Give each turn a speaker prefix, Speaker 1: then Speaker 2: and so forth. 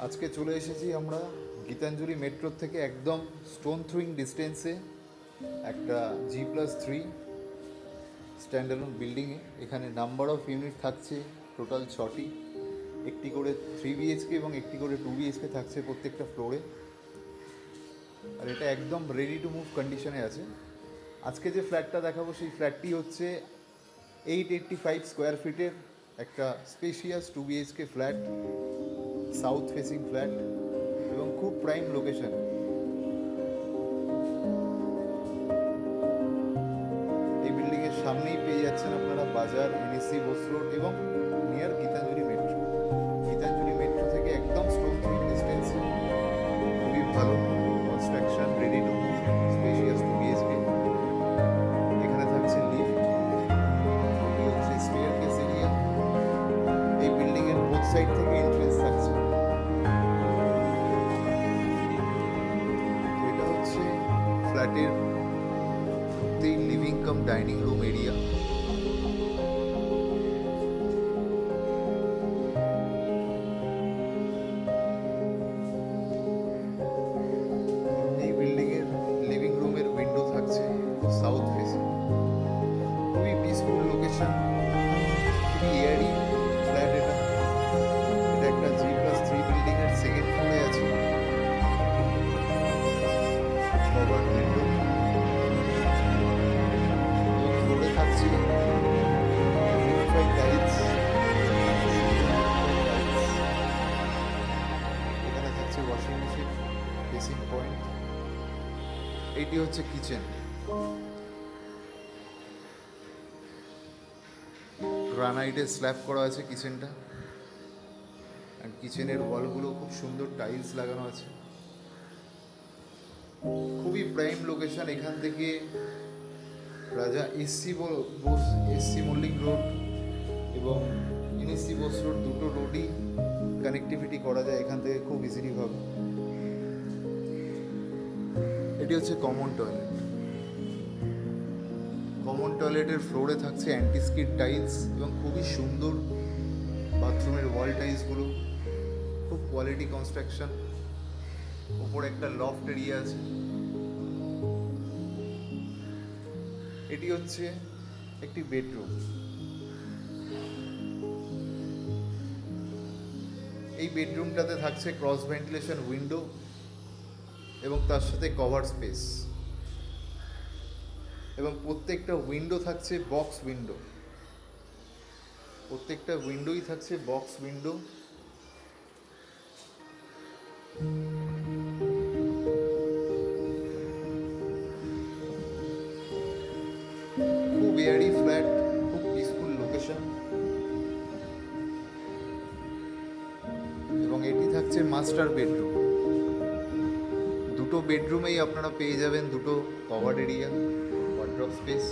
Speaker 1: আজকে চলে এসেছি আমরা গীতাঞ্জলি মেট্রোর থেকে একদম স্টোন থ্রোয়িং ডিস্টেন্সে একটা G+3 স্ট্যান্ডালোন বিল্ডিংয়ে। এখানে নাম্বার অফ ইউনিট থাকছে টোটাল 6টি, একটি করে 3 BHK এবং একটি করে 2 BHK থাকছে প্রত্যেকটা ফ্লোরে। আর এটা একদম রেডি টু মুভ কন্ডিশনে আছে। আজকে যে ফ্ল্যাটটা দেখাবো সেই ফ্ল্যাটটি হচ্ছে 885 স্কোয়ার ফিটের একটা spacious 2 BHK flat, south facing flat এবং খুব প্রাইম লোকেশন। এই বিল্ডিংয়ের সামনেই পেয়ে যাচ্ছেন আপনারা বাজার, NSC বোস রোড এবং near Gitanjali metro. Gitanjali metro থেকে একদম স্টোন থ্রোয়িং ডিস্টেন্সে, খুবই ভালো construction, ready to move, spacious 2 BHK। এখানে থাকছে লিফট, এটি হচ্ছে স্টেয়ারকেস এরিয়া। এই বিল্ডিংয়ের বোথ সাইড থেকে এন্ট্রেন্স থাকছে। এটা হচ্ছে ফ্ল্যাটের living cum dining room area. এই বিল্ডিং এর লিভিং রুমের উইন্ডো থাকছে সাউথ ফেসিং, খুবই পিসফুল লোকেশন, খুবই এয়ারি ফ্ল্যাট। এটা একটা G+3 বিল্ডিং এর সেকেন্ড ফ্লোরে আছে। কভার উইন্ডো, ফ্লোরে থাকছে টাইলস, এখানে থাকছে ওয়াশিং মেশিন, বেসিং পয়েন্ট। এইটি হচ্ছে কিচেন, গ্রানাইটের স্ল্যাব করা আছে কিচেনটা। আর কিচেনের ওয়ালগুলো খুব সুন্দর টাইলস লাগানো আছে, খুবই প্রাইম লোকেশন। এখান থেকে রাজা এসসি মল্লিক রোড এবং NSC বোস রোড, দুটো রোডই কানেক্টিভিটি করা যায় এখান থেকে খুব ইজিলি ভাবে। এটি হচ্ছে কমন টয়লেট। কমন টয়লেটের ফ্লোরে থাকছে অ্যান্টিস্কিড টাইলস এবং খুবই সুন্দর বাথরুমের ওয়াল টাইলসগুলো, খুব কোয়ালিটি কনস্ট্রাকশন। উপরে একটা লফট এরিয়া আছে। এটি হচ্ছে একটি বেডরুম। এই বেডরুমটাতে থাকছে ক্রস ভেন্টিলেশন উইন্ডো এবং তার সাথে কভার স্পেস, এবং প্রত্যেকটা উইন্ডো থাকছে বক্স উইন্ডো, প্রত্যেকটা উইন্ডোই থাকছে বক্স উইন্ডো। খুব এয়ারি ফ্ল্যাট, খুব পিসফুল লোকেশন। এবং এটি থাকছে মাস্টার বেডরুম। দুটো বেডরুমেই আপনারা পেয়ে যাবেন দুটো কভার্ড এরিয়া, ওয়ার্ড্রপ স্পেস।